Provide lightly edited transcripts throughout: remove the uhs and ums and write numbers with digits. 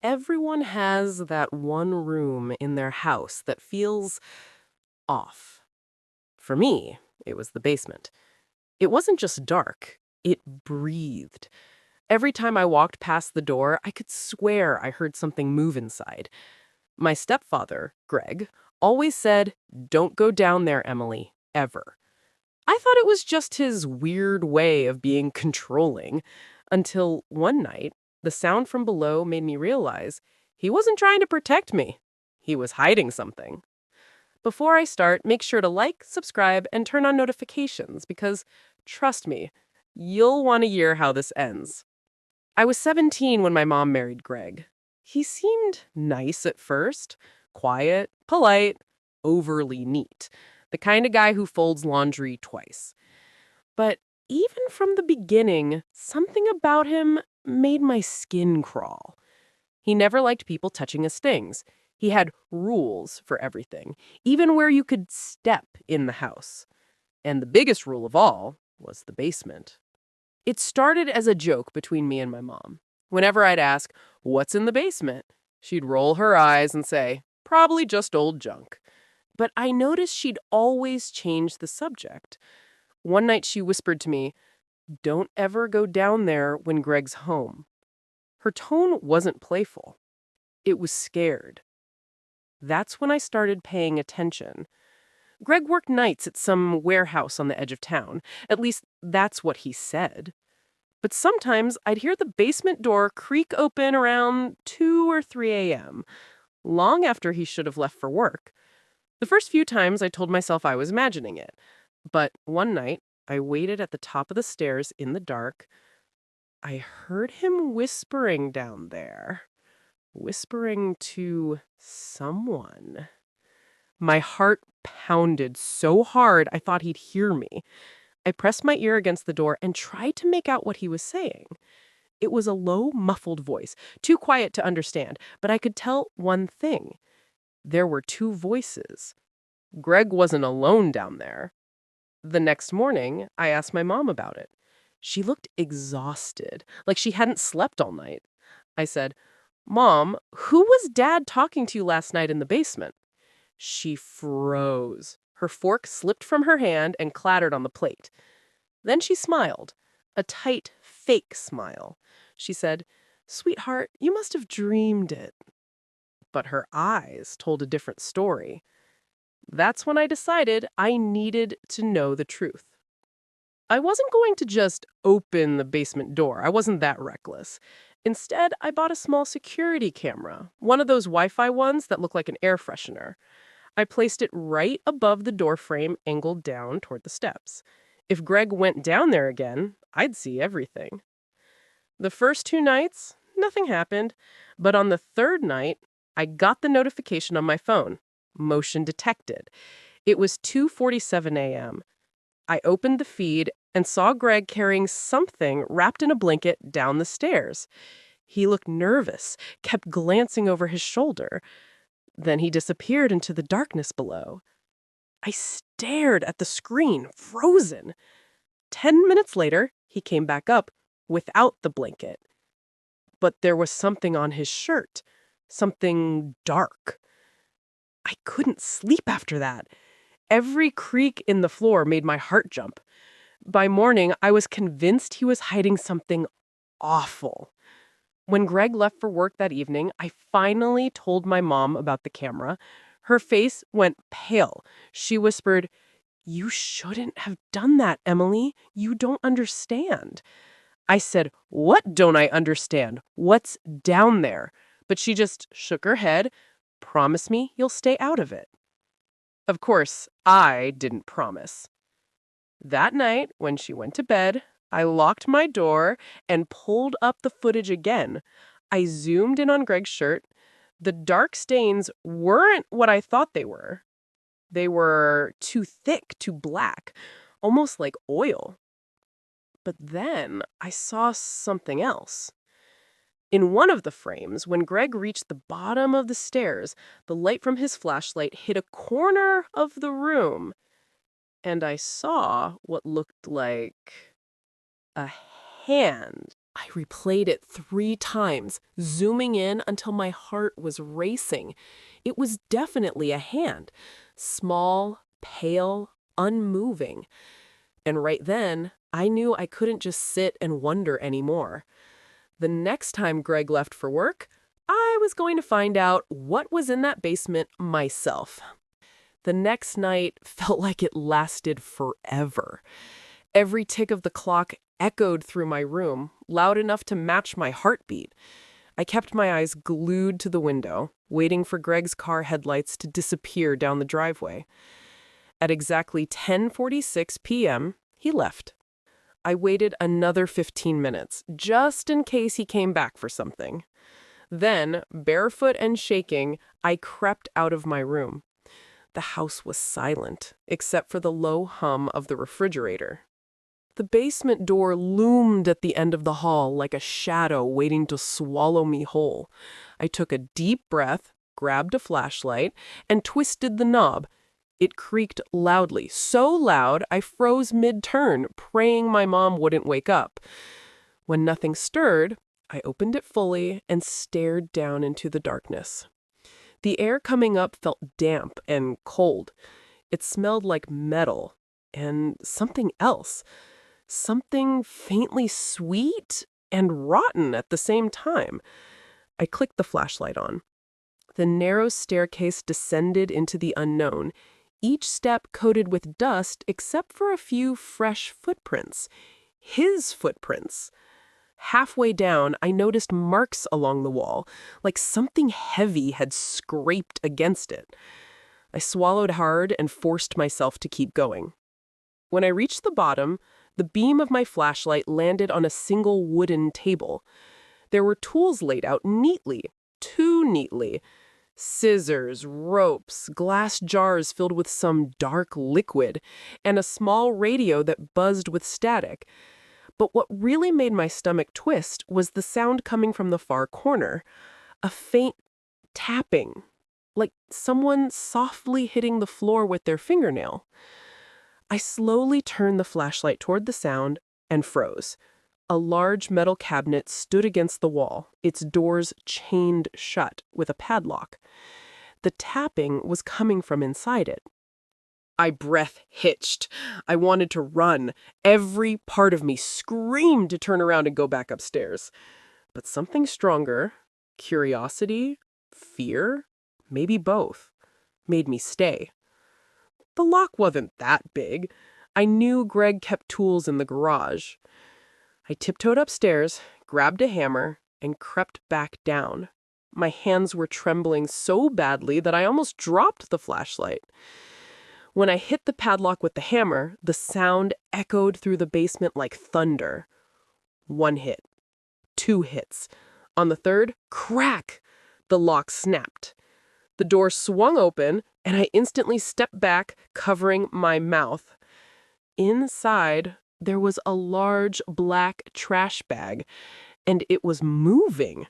Everyone has that one room in their house that feels off. For me, it was the basement. It wasn't just dark, it breathed. Every time I walked past the door, I could swear I heard something move inside. My stepfather, Greg, always said, "Don't go down there, Emily, ever." I thought it was just his weird way of being controlling, until one night, the sound from below made me realize he wasn't trying to protect me. He was hiding something. Before I start, make sure to like, subscribe, and turn on notifications because, trust me, you'll want to hear how this ends. I was 17 when my mom married Greg. He seemed nice at first, quiet, polite, overly neat, the kind of guy who folds laundry twice. But even from the beginning, something about him made my skin crawl. He never liked people touching his things. He had rules for everything, even where you could step in the house. And the biggest rule of all was the basement. It started as a joke between me and my mom. Whenever I'd ask, "What's in the basement?" she'd roll her eyes and say, "Probably just old junk." But I noticed she'd always change the subject. One night she whispered to me, "Don't ever go down there when Greg's home." Her tone wasn't playful. It was scared. That's when I started paying attention. Greg worked nights at some warehouse on the edge of town. At least that's what he said. But sometimes I'd hear the basement door creak open around 2 or 3 a.m., long after he should have left for work. The first few times I told myself I was imagining it. But one night, I waited at the top of the stairs in the dark. I heard him whispering down there, whispering to someone. My heart pounded so hard I thought he'd hear me. I pressed my ear against the door and tried to make out what he was saying. It was a low, muffled voice, too quiet to understand, but I could tell one thing. There were two voices. Greg wasn't alone down there. The next morning, I asked my mom about it. She looked exhausted, like she hadn't slept all night. I said, "Mom, who was Dad talking to last night in the basement?" She froze. Her fork slipped from her hand and clattered on the plate. Then she smiled, a tight, fake smile. She said, "Sweetheart, you must have dreamed it." But her eyes told a different story. That's when I decided I needed to know the truth. I wasn't going to just open the basement door. I wasn't that reckless. Instead, I bought a small security camera, one of those Wi-Fi ones that look like an air freshener. I placed it right above the door frame, angled down toward the steps. If Greg went down there again, I'd see everything. The first 2 nights, nothing happened. But on the third night, I got the notification on my phone. Motion detected. It was 2:47 a.m. I opened the feed and saw Greg carrying something wrapped in a blanket down the stairs. He looked nervous, kept glancing over his shoulder. Then he disappeared into the darkness below. I stared at the screen, frozen. 10 minutes later, he came back up without the blanket. But there was something on his shirt, something dark. I couldn't sleep after that. Every creak in the floor made my heart jump. By morning, I was convinced he was hiding something awful. When Greg left for work that evening, I finally told my mom about the camera. Her face went pale. She whispered, "You shouldn't have done that, Emily. You don't understand." I said, "What don't I understand? What's down there?" But she just shook her head. "Promise me you'll stay out of it." Of course, I didn't promise. That night, when she went to bed, I locked my door and pulled up the footage again. I zoomed in on Greg's shirt. The dark stains weren't what I thought they were. They were too thick, too black, almost like oil. But then I saw something else. In one of the frames, when Greg reached the bottom of the stairs, the light from his flashlight hit a corner of the room, and I saw what looked like a hand. I replayed it 3 times, zooming in until my heart was racing. It was definitely a hand. Small, pale, unmoving. And right then, I knew I couldn't just sit and wonder anymore. The next time Greg left for work, I was going to find out what was in that basement myself. The next night felt like it lasted forever. Every tick of the clock echoed through my room, loud enough to match my heartbeat. I kept my eyes glued to the window, waiting for Greg's car headlights to disappear down the driveway. At exactly 10:46 p.m., he left. I waited another 15 minutes, just in case he came back for something. Then, barefoot and shaking, I crept out of my room. The house was silent, except for the low hum of the refrigerator. The basement door loomed at the end of the hall like a shadow waiting to swallow me whole. I took a deep breath, grabbed a flashlight, and twisted the knob. It creaked loudly, so loud I froze mid-turn, praying my mom wouldn't wake up. When nothing stirred, I opened it fully and stared down into the darkness. The air coming up felt damp and cold. It smelled like metal and something else. Something faintly sweet and rotten at the same time. I clicked the flashlight on. The narrow staircase descended into the unknown, each step coated with dust except for a few fresh footprints. His footprints. Halfway down, I noticed marks along the wall, like something heavy had scraped against it. I swallowed hard and forced myself to keep going. When I reached the bottom, the beam of my flashlight landed on a single wooden table. There were tools laid out neatly, too neatly. Scissors, ropes, glass jars filled with some dark liquid, and a small radio that buzzed with static. But what really made my stomach twist was the sound coming from the far corner. A faint tapping, like someone softly hitting the floor with their fingernail. I slowly turned the flashlight toward the sound and froze. A large metal cabinet stood against the wall, its doors chained shut with a padlock. The tapping was coming from inside it. My breath hitched. I wanted to run. Every part of me screamed to turn around and go back upstairs. But something stronger, curiosity, fear, maybe both, made me stay. The lock wasn't that big. I knew Greg kept tools in the garage. I tiptoed upstairs, grabbed a hammer, and crept back down. My hands were trembling so badly that I almost dropped the flashlight. When I hit the padlock with the hammer, the sound echoed through the basement like thunder. 1 hit. 2 hits. On the third, crack! The lock snapped. The door swung open, and I instantly stepped back, covering my mouth. Inside, there was a large black trash bag, and it was moving.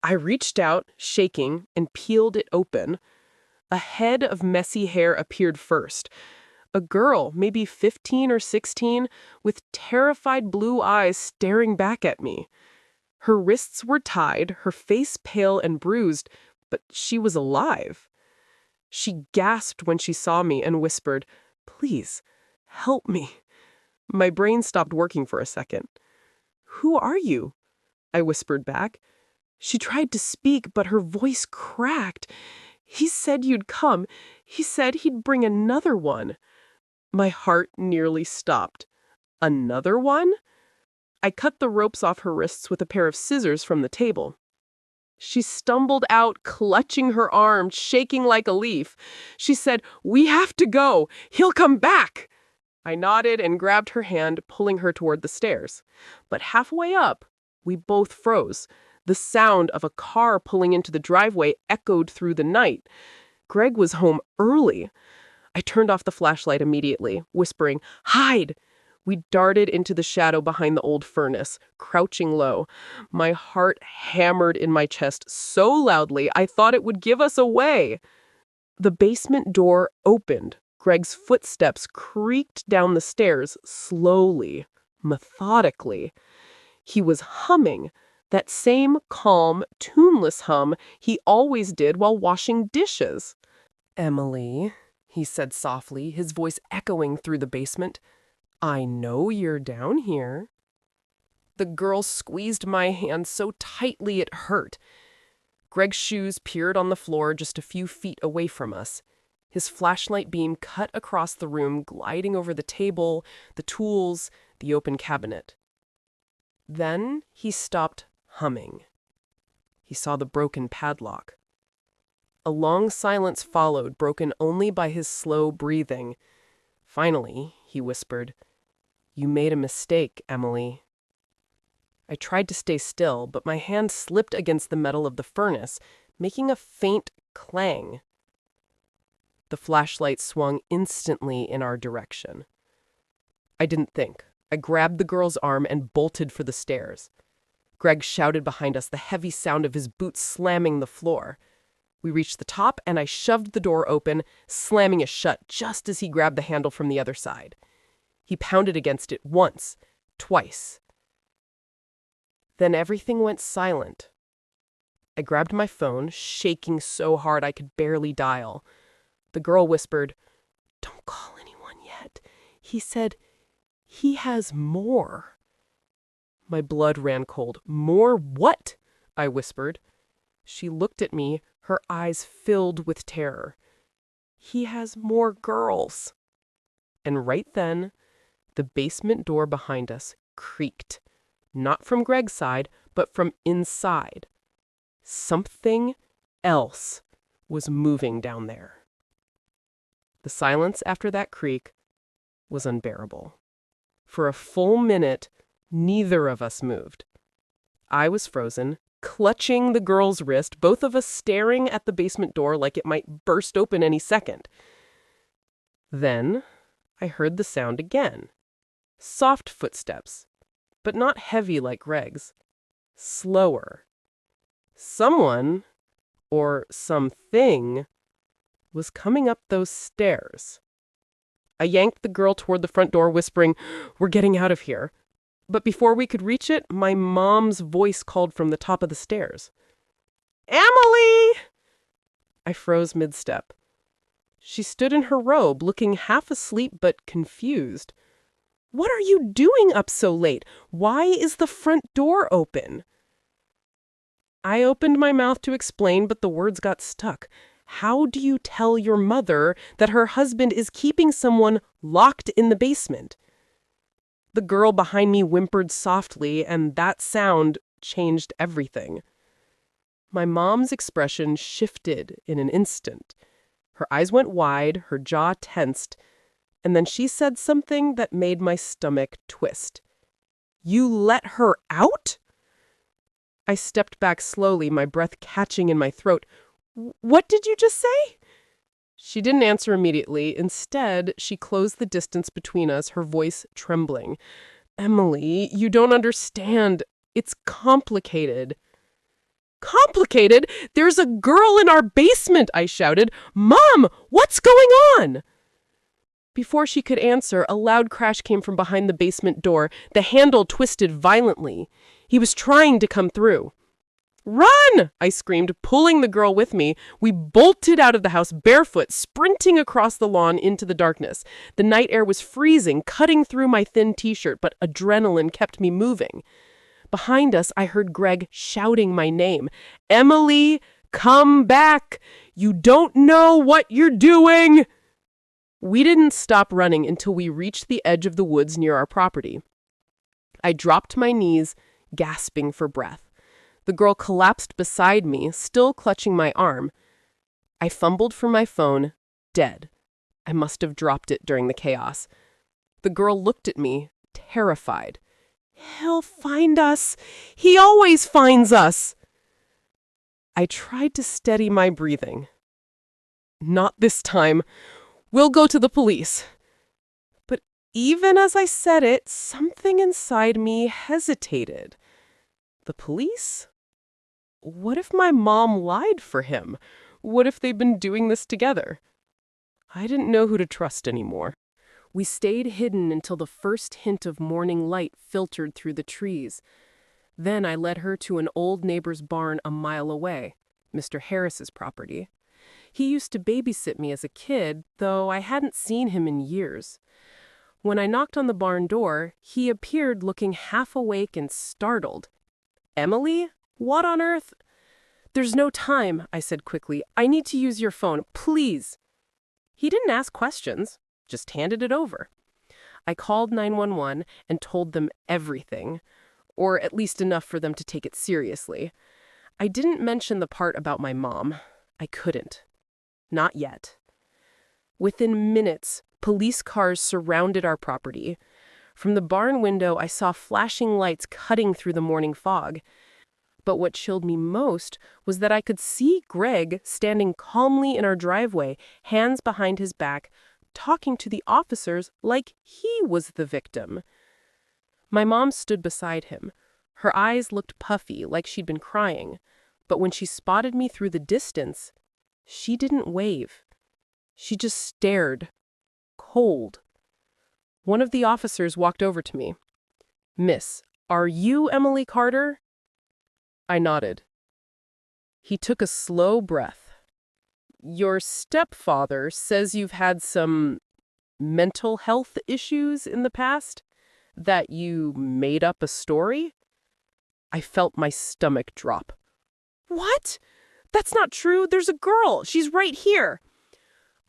I reached out, shaking, and peeled it open. A head of messy hair appeared first. A girl, maybe 15 or 16, with terrified blue eyes staring back at me. Her wrists were tied, her face pale and bruised, but she was alive. She gasped when she saw me and whispered, "Please, help me." My brain stopped working for a second. "Who are you?" I whispered back. She tried to speak, but her voice cracked. "He said you'd come. He said he'd bring another one." My heart nearly stopped. Another one? I cut the ropes off her wrists with a pair of scissors from the table. She stumbled out, clutching her arm, shaking like a leaf. She said, "We have to go. He'll come back." I nodded and grabbed her hand, pulling her toward the stairs. But halfway up, we both froze. The sound of a car pulling into the driveway echoed through the night. Greg was home early. I turned off the flashlight immediately, whispering, "Hide!" We darted into the shadow behind the old furnace, crouching low. My heart hammered in my chest so loudly I thought it would give us away. The basement door opened. Greg's footsteps creaked down the stairs slowly, methodically. He was humming, that same calm, tuneless hum he always did while washing dishes. "Emily," he said softly, his voice echoing through the basement, "I know you're down here." The girl squeezed my hand so tightly it hurt. Greg's shoes peered on the floor just a few feet away from us. His flashlight beam cut across the room, gliding over the table, the tools, the open cabinet. Then he stopped humming. He saw the broken padlock. A long silence followed, broken only by his slow breathing. Finally, he whispered, "You made a mistake, Emily." I tried to stay still, but my hand slipped against the metal of the furnace, making a faint clang. The flashlight swung instantly in our direction. I didn't think. I grabbed the girl's arm and bolted for the stairs. Greg shouted behind us, the heavy sound of his boots slamming the floor. We reached the top, and I shoved the door open, slamming it shut just as he grabbed the handle from the other side. He pounded against it once, twice. Then everything went silent. I grabbed my phone, shaking so hard I could barely dial. The girl whispered, "Don't call anyone yet. He said he has more." My blood ran cold. "More what?" I whispered. She looked at me, her eyes filled with terror. "He has more girls." And right then, the basement door behind us creaked. Not from Greg's side, but from inside. Something else was moving down there. The silence after that creak was unbearable. For a full minute, neither of us moved. I was frozen, clutching the girl's wrist, both of us staring at the basement door like it might burst open any second. Then I heard the sound again. Soft footsteps, but not heavy like Greg's. Slower. Someone, or something, was coming up those stairs. I yanked the girl toward the front door, whispering, "We're getting out of here." But before we could reach it, my mom's voice called from the top of the stairs. "Emily!" I froze mid-step. She stood in her robe, looking half asleep but confused. "What are you doing up so late? Why is the front door open?" I opened my mouth to explain, but the words got stuck. How do you tell your mother that her husband is keeping someone locked in the basement? The girl behind me whimpered softly, and that sound changed everything. My mom's expression shifted in an instant. Her eyes went wide, her jaw tensed, and then she said something that made my stomach twist. "You let her out?" I stepped back slowly, my breath catching in my throat. "What did you just say?" She didn't answer immediately. Instead, she closed the distance between us, her voice trembling. "Emily, you don't understand. It's complicated." "Complicated? There's a girl in our basement," I shouted. "Mom, what's going on?" Before she could answer, a loud crash came from behind the basement door. The handle twisted violently. He was trying to come through. "Run!" I screamed, pulling the girl with me. We bolted out of the house barefoot, sprinting across the lawn into the darkness. The night air was freezing, cutting through my thin t-shirt, but adrenaline kept me moving. Behind us, I heard Greg shouting my name. "Emily, come back! You don't know what you're doing!" We didn't stop running until we reached the edge of the woods near our property. I dropped my knees, gasping for breath. The girl collapsed beside me, still clutching my arm. I fumbled for my phone, dead. I must have dropped it during the chaos. The girl looked at me, terrified. "He'll find us. He always finds us." I tried to steady my breathing. "Not this time. We'll go to the police." But even as I said it, something inside me hesitated. The police? What if my mom lied for him? What if they'd been doing this together? I didn't know who to trust anymore. We stayed hidden until the first hint of morning light filtered through the trees. Then I led her to an old neighbor's barn a mile away, Mr. Harris's property. He used to babysit me as a kid, though I hadn't seen him in years. When I knocked on the barn door, he appeared looking half awake and startled. "Emily? What on earth?" "There's no time," I said quickly. "I need to use your phone, please." He didn't ask questions, just handed it over. I called 911 and told them everything, or at least enough for them to take it seriously. I didn't mention the part about my mom. I couldn't. Not yet. Within minutes, police cars surrounded our property. From the barn window, I saw flashing lights cutting through the morning fog. But what chilled me most was that I could see Greg standing calmly in our driveway, hands behind his back, talking to the officers like he was the victim. My mom stood beside him. Her eyes looked puffy, like she'd been crying. But when she spotted me through the distance, she didn't wave. She just stared, cold. One of the officers walked over to me. "Miss, are you Emily Carter?" I nodded. He took a slow breath. "Your stepfather says you've had some mental health issues in the past? That you made up a story?" I felt my stomach drop. "What? That's not true. There's a girl. She's right here."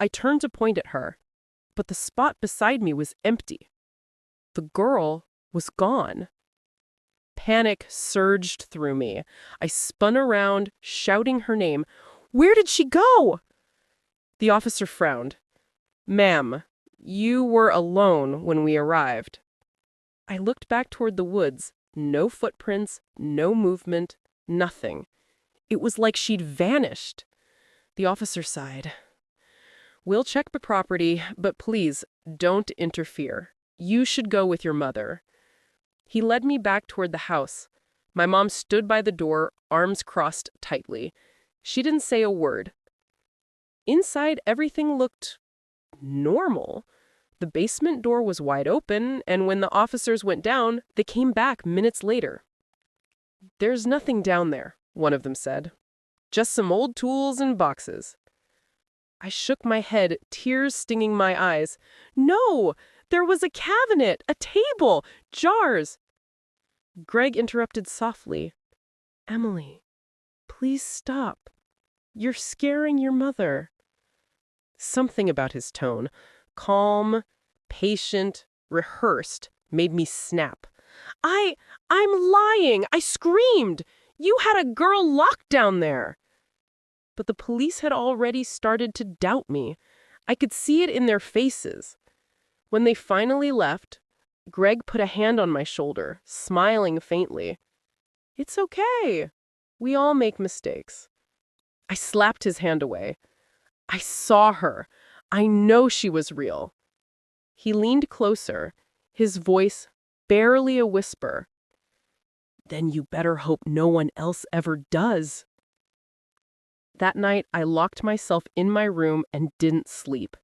I turned to point at her, but the spot beside me was empty. The girl was gone. Panic surged through me. I spun around, shouting her name. "Where did she go?" The officer frowned. "Ma'am, you were alone when we arrived." I looked back toward the woods. No footprints, no movement, nothing. It was like she'd vanished. The officer sighed. "We'll check the property, but please, don't interfere. You should go with your mother." He led me back toward the house. My mom stood by the door, arms crossed tightly. She didn't say a word. Inside, everything looked normal. The basement door was wide open, and when the officers went down, they came back minutes later. "There's nothing down there," one of them said. "Just some old tools and boxes." I shook my head, tears stinging my eyes. "No! There was a cabinet, a table, jars." Greg interrupted softly. "Emily, please stop. You're scaring your mother." Something about his tone, calm, patient, rehearsed, made me snap. I'm lying! I screamed! You had a girl locked down there!" But the police had already started to doubt me. I could see it in their faces. When they finally left, Greg put a hand on my shoulder, smiling faintly. "It's okay. We all make mistakes." I slapped his hand away. "I saw her. I know she was real." He leaned closer, his voice barely a whisper. "Then you better hope no one else ever does." That night, I locked myself in my room and didn't sleep.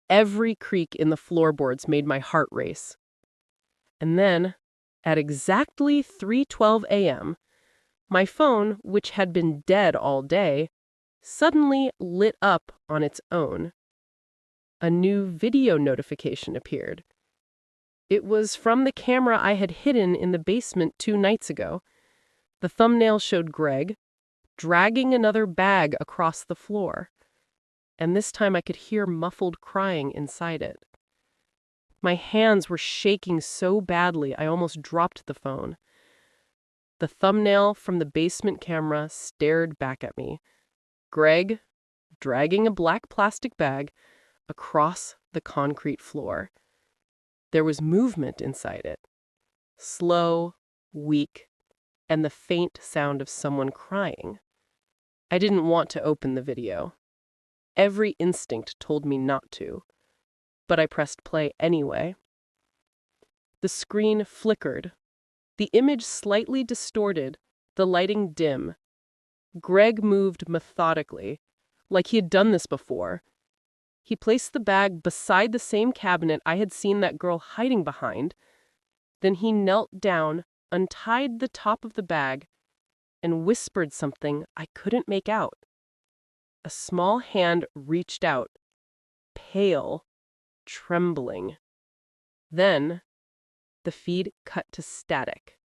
Every creak in the floorboards made my heart race. And then, at exactly 3:12 a.m., my phone, which had been dead all day, suddenly lit up on its own. A new video notification appeared. It was from the camera I had hidden in the basement 2 nights ago. The thumbnail showed Greg dragging another bag across the floor, and this time I could hear muffled crying inside it. My hands were shaking so badly I almost dropped the phone. The thumbnail from the basement camera stared back at me. Greg, dragging a black plastic bag across the concrete floor. There was movement inside it. Slow, weak, and the faint sound of someone crying. I didn't want to open the video. Every instinct told me not to, but I pressed play anyway. The screen flickered, the image slightly distorted, the lighting dim. Greg moved methodically, like he had done this before. He placed the bag beside the same cabinet I had seen that girl hiding behind. Then he knelt down, untied the top of the bag, and whispered something I couldn't make out. A small hand reached out, pale, trembling. Then the feed cut to static.